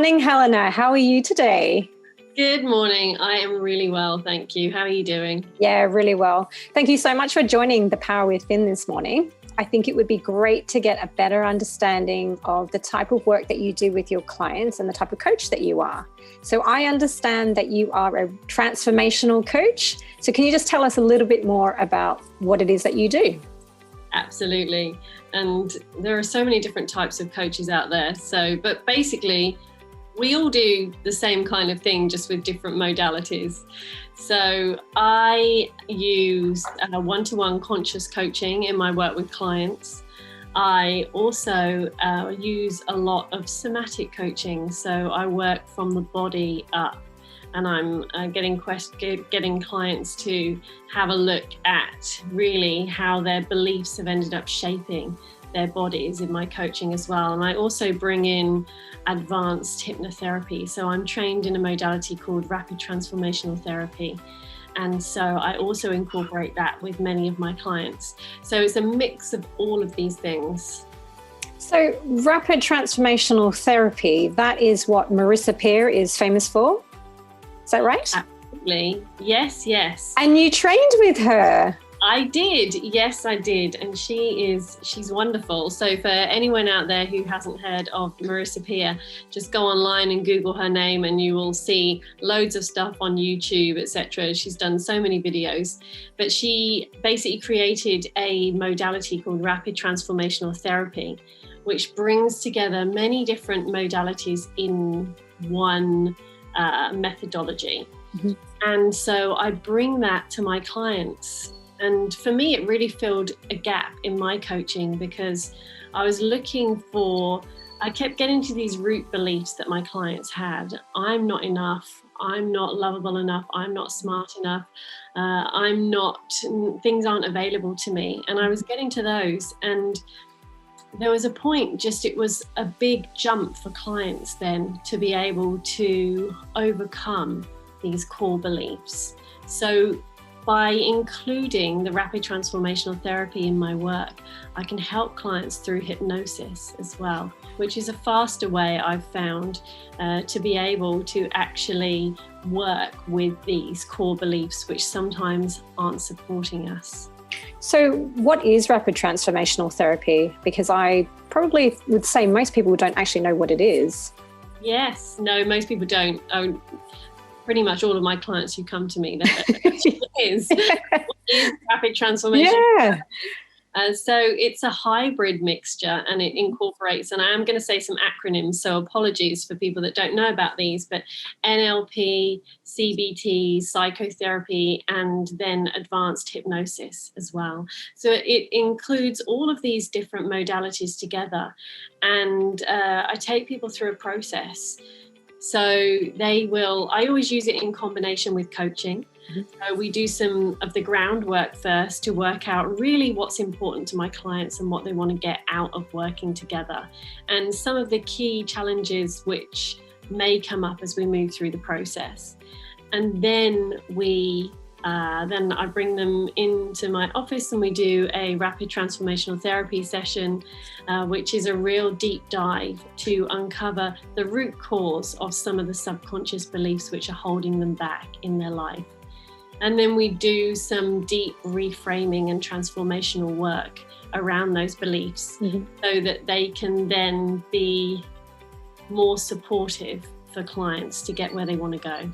morning, Helena. How are you today? Good morning. I am really well, thank you. How are you doing? Yeah, really well. Thank you so much for joining The Power Within this morning. I think it would be great to get a better understanding of the type of work that you do with your clients and the type of coach that you are. So I understand that you are a transformational coach. So can you just tell us a little bit more about what it is that you do? Absolutely. And there are so many different types of coaches out there. But basically, we all do the same kind of thing, just with different modalities. So I use one-to-one conscious coaching in my work with clients. I also use a lot of somatic coaching. So I work from the body up, and I'm getting clients to have a look at really how their beliefs have ended up shaping their bodies in my coaching as well. And I also bring in advanced hypnotherapy. So I'm trained in a modality called rapid transformational therapy. And so I also incorporate that with many of my clients. So it's a mix of all of these things. So rapid transformational therapy, that is what Marissa Peer is famous for. Is that right? Absolutely. Yes. And you trained with her. I did. Yes, I did. And she's wonderful. So for anyone out there who hasn't heard of Marissa Peer, just go online and Google her name and you will see loads of stuff on YouTube, etc. She's done so many videos, but she basically created a modality called rapid transformational therapy, which brings together many different modalities in one methodology. Mm-hmm. And so I bring that to my clients. And for me, it really filled a gap in my coaching, because I kept getting to these root beliefs that my clients had. I'm not enough. I'm not lovable enough. I'm not smart enough. Things aren't available to me. And I was getting to those. And there was a point, it was a big jump for clients then to be able to overcome these core beliefs. So by including the rapid transformational therapy in my work, I can help clients through hypnosis as well, which is a faster way I've found to be able to actually work with these core beliefs, which sometimes aren't supporting us. So what is rapid transformational therapy? Because I probably would say most people don't actually know what it is. Yes, no, most people don't. Pretty much all of my clients who come to me, that is rapid transformation. Yeah. So it's a hybrid mixture, and it incorporates, and I am going to say some acronyms, so apologies for people that don't know about these, but NLP, CBT, psychotherapy, and then advanced hypnosis as well. So it includes all of these different modalities together, and I take people through a process. So I always use it in combination with coaching. Mm-hmm. So we do some of the groundwork first to work out really what's important to my clients and what they want to get out of working together, and some of the key challenges which may come up as we move through the process. And then I bring them into my office and we do a rapid transformational therapy session, which is a real deep dive to uncover the root cause of some of the subconscious beliefs which are holding them back in their life. And then we do some deep reframing and transformational work around those beliefs, mm-hmm. so that they can then be more supportive for clients to get where they want to go.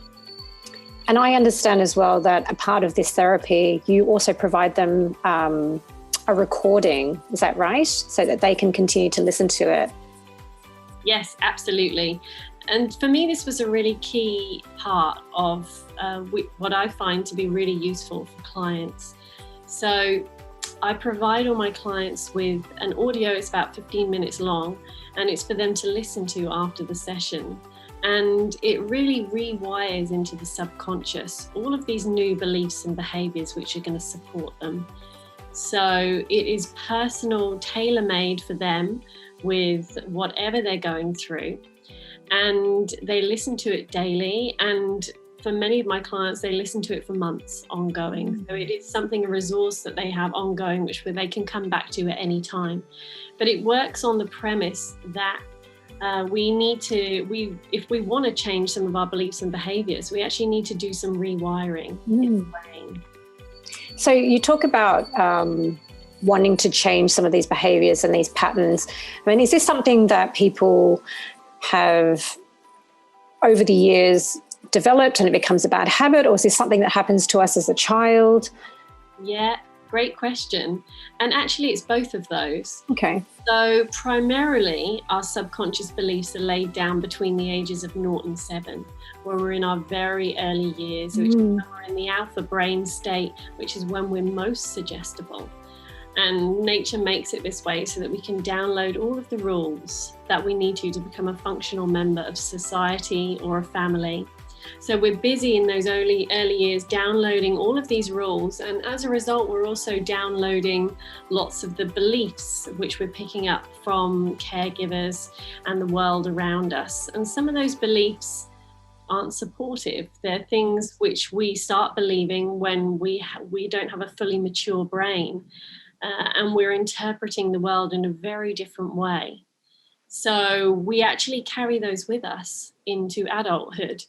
And I understand as well that a part of this therapy, you also provide them a recording. Is that right? So that they can continue to listen to it. Yes, absolutely. And for me, this was a really key part of what I find to be really useful for clients. So I provide all my clients with an audio. It's about 15 minutes long, and it's for them to listen to after the session. And it really rewires into the subconscious all of these new beliefs and behaviors which are going to support them. So it is personal, tailor-made for them with whatever they're going through. And they listen to it daily. And for many of my clients, they listen to it for months ongoing. So it is a resource that they have ongoing, which they can come back to at any time. But it works on the premise that if we want to change some of our beliefs and behaviors, we actually need to do some rewiring in the brain. So you talk about wanting to change some of these behaviors and these patterns. I mean, is this something that people have over the years developed and it becomes a bad habit, or is this something that happens to us as a child? Yeah, great question. And actually it's both of those. Okay. So primarily our subconscious beliefs are laid down between the ages of 0 and 7, where we're in our very early years, which is when we're in the alpha brain state, which is when we're most suggestible. And nature makes it this way so that we can download all of the rules that we need to become a functional member of society or a family. So we're busy in those early years downloading all of these rules, and as a result we're also downloading lots of the beliefs which we're picking up from caregivers and the world around us. And some of those beliefs aren't supportive. They're things which we start believing when we don't have a fully mature brain, and we're interpreting the world in a very different way. So we actually carry those with us into adulthood.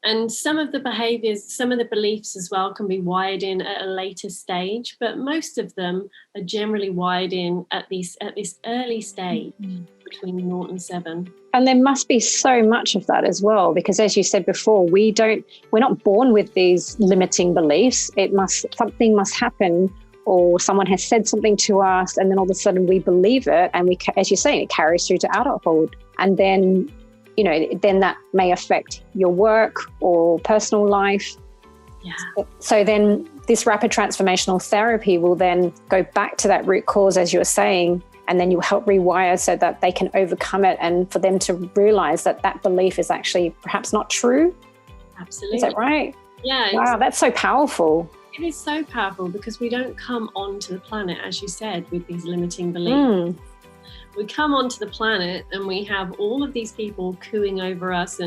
And some of the behaviors, some of the beliefs as well can be wired in at a later stage, but most of them are generally wired in at this early stage between 0 and 7. And there must be so much of that as well, because as you said before, we're not born with these limiting beliefs. Something must happen, or someone has said something to us, and then all of a sudden we believe it, and as you're saying, it carries through to adulthood. And then then that may affect your work or personal life. Yeah. So then this rapid transformational therapy will then go back to that root cause, as you're saying, and then you help rewire so that they can overcome it, and for them to realize that belief is actually perhaps not true. Absolutely. Is that right? Yeah. Wow, that's so powerful. It is so powerful because we don't come onto the planet, as you said, with these limiting beliefs. We come onto the planet and we have all of these people cooing over us,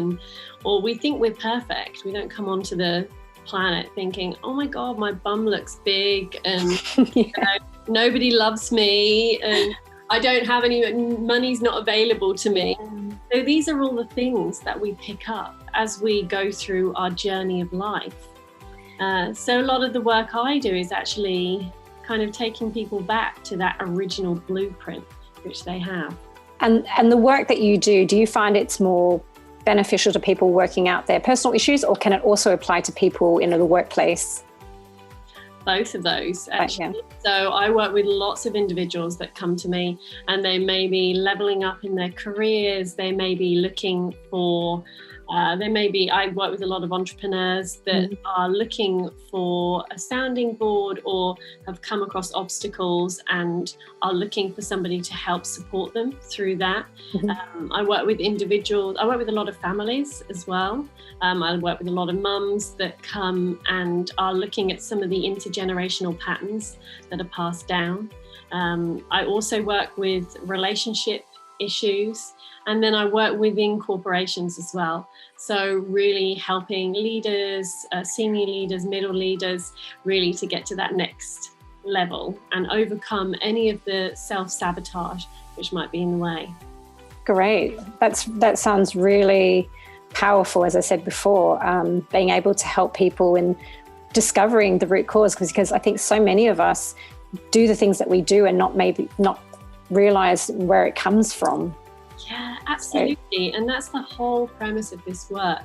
or we think we're perfect. We don't come onto the planet thinking, oh my God, my bum looks big, and nobody loves me, and I don't have any, money's not available to me. So these are all the things that we pick up as we go through our journey of life. So a lot of the work I do is actually kind of taking people back to that original blueprint which they have. And the work that you do you find it's more beneficial to people working out their personal issues, or can it also apply to people in the workplace? Both of those, actually. Right, yeah. So I work with lots of individuals that come to me, and they may be leveling up in their careers. They may be looking for I work with a lot of entrepreneurs that are looking for a sounding board, or have come across obstacles and are looking for somebody to help support them through that. I work with individuals. I work with a lot of families as well. I work with a lot of mums that come and are looking at some of the intergenerational patterns that are passed down. I also work with relationship issues, and then I work within corporations as well. So really helping leaders, senior leaders, middle leaders, really to get to that next level and overcome any of the self-sabotage which might be in the way. Great. That sounds really powerful, as I said before, being able to help people in discovering the root cause, because I think so many of us do the things that we do and not realize where it comes from. Yeah, absolutely. And that's the whole premise of this work.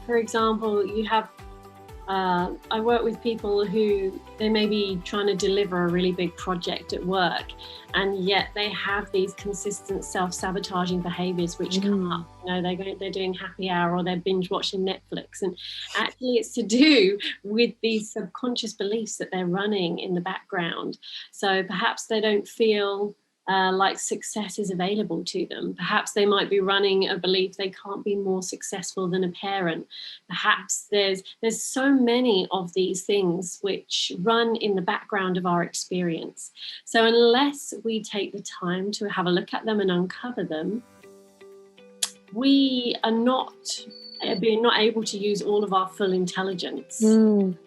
For example, you have I work with people who they may be trying to deliver a really big project at work, and yet they have these consistent self-sabotaging behaviors which come up. They're doing happy hour, or they're binge watching Netflix, and actually it's to do with these subconscious beliefs that they're running in the background. So perhaps they don't feel like success is available to them. Perhaps they might be running a belief they can't be more successful than a parent. Perhaps there's so many of these things which run in the background of our experience. So unless we take the time to have a look at them and uncover them, we are not able to use all of our full intelligence. And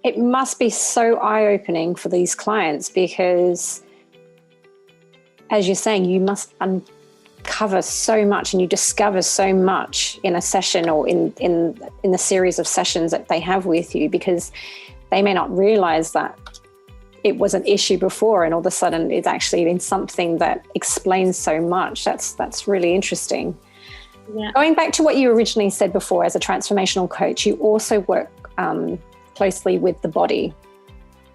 it must be so eye-opening for these clients, because as you're saying, you must uncover so much and you discover so much in a session or in the series of sessions that they have with you, because they may not realize that it was an issue before and all of a sudden it's actually been something that explains so much. That's really interesting. Yeah. Going back to what you originally said before, as a transformational coach, you also work closely with the body.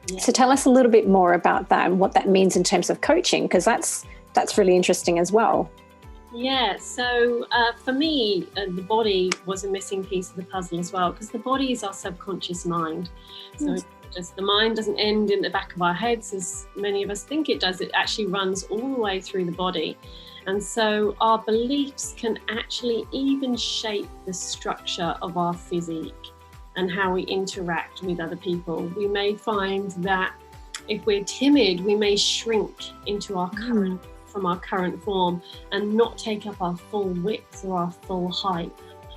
Yeah. So tell us a little bit more about that and what that means in terms of coaching, because that's really interesting as well. Yeah, so for me, the body was a missing piece of the puzzle as well, because the body is our subconscious mind. So the mind doesn't end in the back of our heads as many of us think it does. It actually runs all the way through the body. And so our beliefs can actually even shape the structure of our physique and how we interact with other people. We may find that if we're timid, we may shrink into our from our current form and not take up our full width or our full height.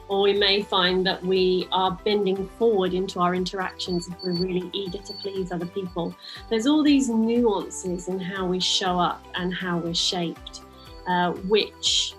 Or we may find that we are bending forward into our interactions if we're really eager to please other people. There's all these nuances in how we show up and how we're shaped, which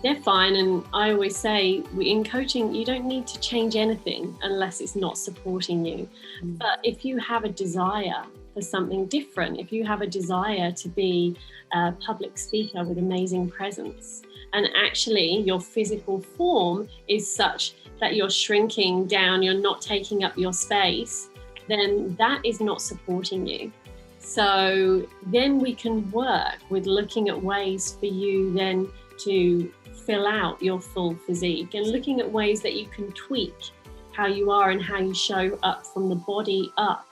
they're fine. And I always say, in coaching, you don't need to change anything unless it's not supporting you. But if you have a desire for something different, if you have a desire to be a public speaker with amazing presence, and actually your physical form is such that you're shrinking down, you're not taking up your space, then that is not supporting you. So then we can work with looking at ways for you then to fill out your full physique and looking at ways that you can tweak how you are and how you show up from the body up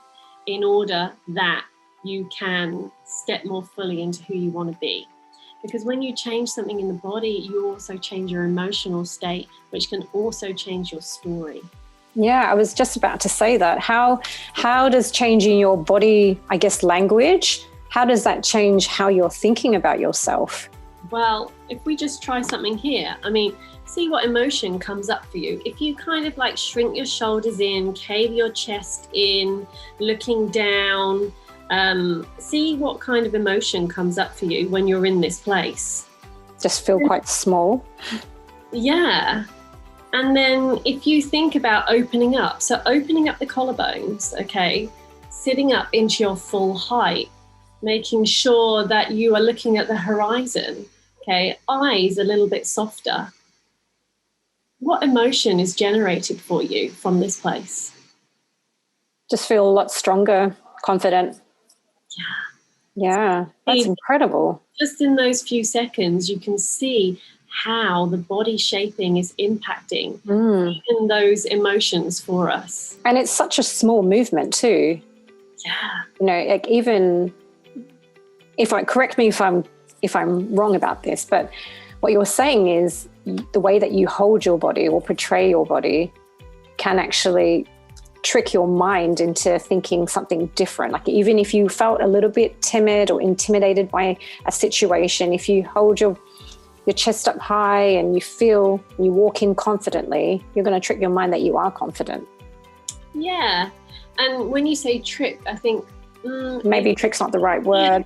in order that you can step more fully into who you want to be. Because when you change something in the body, you also change your emotional state, which can also change your story. Yeah, I was just about to say that. How does changing your body, I guess, language, how does that change how you're thinking about yourself? Well, if we just try something here, see what emotion comes up for you. If you kind of like shrink your shoulders in, cave your chest in, looking down, see what kind of emotion comes up for you when you're in this place. Just feel quite small. Yeah. And then if you think about opening up, so opening up the collarbones, okay, sitting up into your full height, making sure that you are looking at the horizon, okay, eyes a little bit softer. What emotion is generated for you from this place? Just feel a lot stronger, confident. Yeah, that's incredible. Just in those few seconds, you can see how the body shaping is impacting even those emotions for us. And it's such a small movement too. Yeah. Like even correct me if I'm wrong about this, but what you're saying is the way that you hold your body or portray your body can actually trick your mind into thinking something different. Like even if you felt a little bit timid or intimidated by a situation, if you hold your chest up high and you walk in confidently, you're going to trick your mind that you are confident. Yeah. And when you say trick, I think maybe trick's not the right word.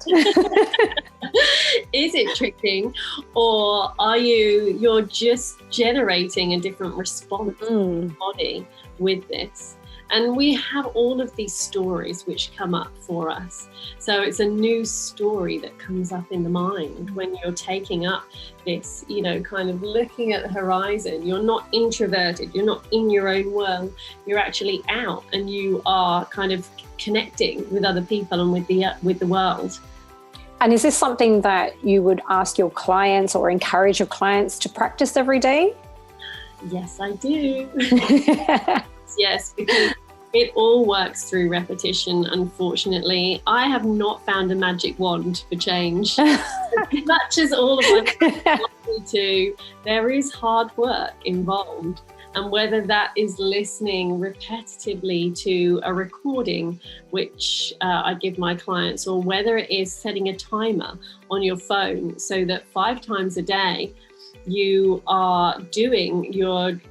Is it tricking, or are you're just generating a different response in the body with this? And we have all of these stories which come up for us. So it's a new story that comes up in the mind when you're taking up this, kind of looking at the horizon. You're not introverted, you're not in your own world, you're actually out and you are kind of connecting with other people and with the world. And is this something that you would ask your clients or encourage your clients to practice every day? Yes, I do. Yes, because it all works through repetition, unfortunately. I have not found a magic wand for change. As much as all of us want me to, there is hard work involved. And whether that is listening repetitively to a recording, which I give my clients, or whether it is setting a timer on your phone so that 5 times a day you're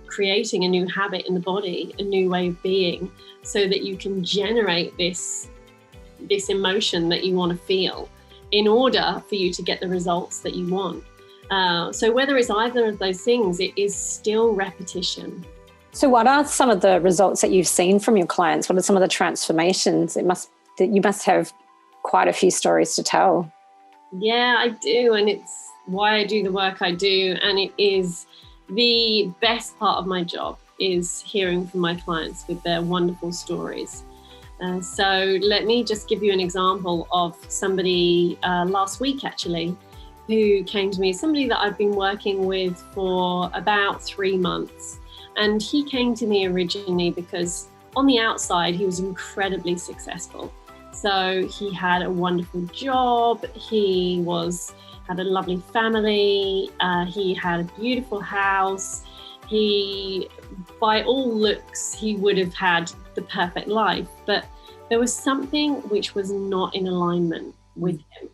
creating a new habit in the body, a new way of being, so that you can generate this emotion that you want to feel. in order for you to get the results that you want. So whether it's either of those things, it is still repetition. So what are some of the results that you've seen from your clients? What are some of the transformations? You must have quite a few stories to tell. Yeah, I do. And it's why I do the work I do. And it is the best part of my job, is hearing from my clients with their wonderful stories. So let me just give you an example of somebody last week, actually, who came to me, somebody that I've been working with for about 3 months. And he came to me originally because on the outside, he was incredibly successful. So he had a wonderful job. He had a lovely family. He had a beautiful house. By all looks, he would have had the perfect life, but there was something which was not in alignment with him.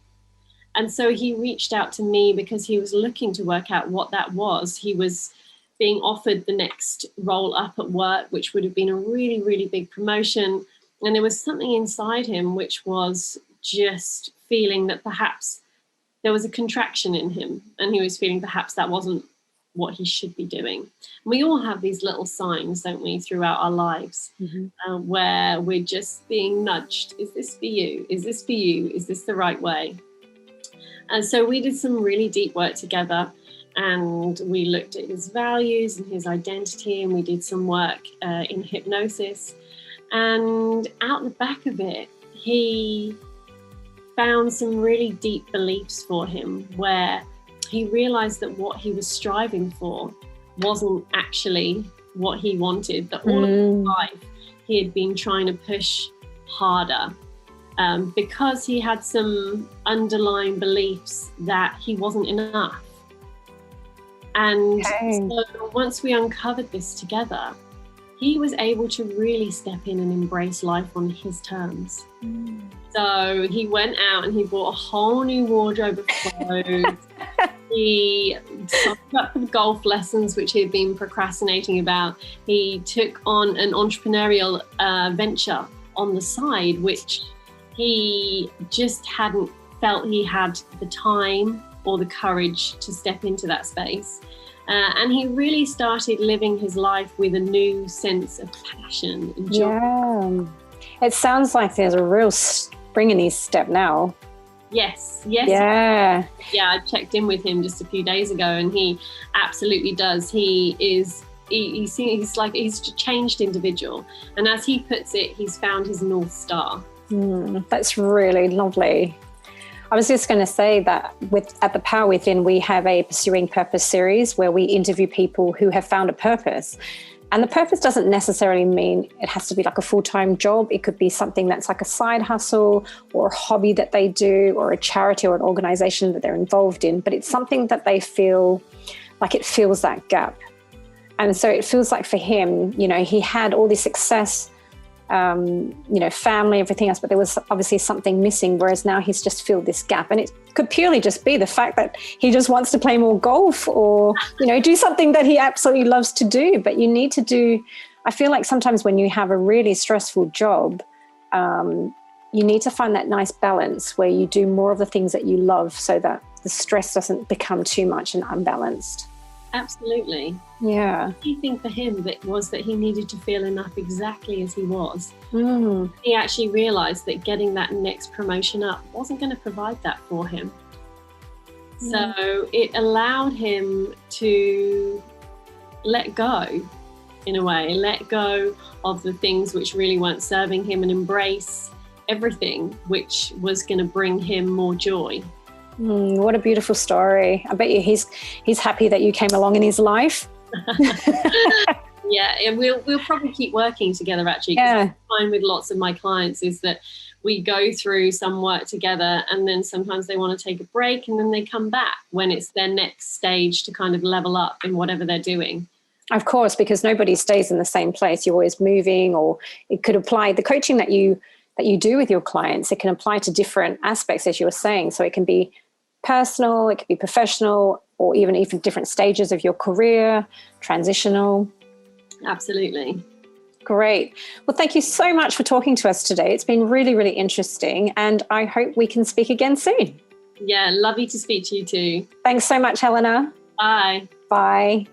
And so he reached out to me because he was looking to work out what that was. He was being offered the next role up at work, which would have been a really, really big promotion. And there was something inside him which was just feeling that perhaps there was a contraction in him, and he was feeling perhaps that wasn't what he should be doing. We all have these little signs, don't we, throughout our lives, where we're just being nudged. Is this for you? Is this for you? Is this the right way? And so we did some really deep work together, and we looked at his values and his identity, and we did some work in hypnosis. And out the back of it, he found some really deep beliefs for him, where he realized that what he was striving for wasn't actually what he wanted, that all of his life he had been trying to push harder because he had some underlying beliefs that he wasn't enough. And so once we uncovered this together, he was able to really step in and embrace life on his terms. So he went out and he bought a whole new wardrobe of clothes. He signed up for golf lessons, which he had been procrastinating about. He took on an entrepreneurial venture on the side, which he just hadn't felt he had the time or the courage to step into that space. And he really started living his life with a new sense of passion and joy. Yeah. It sounds like there's a real spring in his step now. Yes. Yeah. Yeah, I checked in with him just a few days ago, and he absolutely does. He's like, he's a changed individual. And as he puts it, he's found his North Star. That's really lovely. I was just going to say that at the Power Within, we have a Pursuing Purpose series where we interview people who have found a purpose. And the purpose doesn't necessarily mean it has to be like a full-time job. It could be something that's like a side hustle or a hobby that they do, or a charity or an organization that they're involved in. But it's something that they feel like it fills that gap. And so it feels like for him, he had all this success, family, everything else, but there was obviously something missing, whereas now he's just filled this gap. And it could purely just be the fact that he just wants to play more golf or, do something that he absolutely loves to do. But you need to I feel like sometimes when you have a really stressful job, you need to find that nice balance where you do more of the things that you love so that the stress doesn't become too much and unbalanced. Absolutely. Yeah. I think for him that he needed to feel enough exactly as he was. He actually realized that getting that next promotion up wasn't going to provide that for him. So it allowed him to let go, in a way, let go of the things which really weren't serving him and embrace everything which was going to bring him more joy. What a beautiful story. I bet you he's happy that you came along in his life. Yeah, and we'll probably keep working together, actually. Yeah. What I find with lots of my clients is that we go through some work together, and then sometimes they want to take a break, and then they come back when it's their next stage to kind of level up in whatever they're doing. Of course, because nobody stays in the same place. You're always moving, or it could apply the coaching that you do with your clients. It can apply to different aspects, as you were saying. So it can be personal, it could be professional, or even different stages of your career, transitional. Absolutely. Great. Well, thank you so much for talking to us today. It's been really, really interesting, and I hope we can speak again soon. Yeah, lovely to speak to you too. Thanks so much, Helena. Bye. Bye.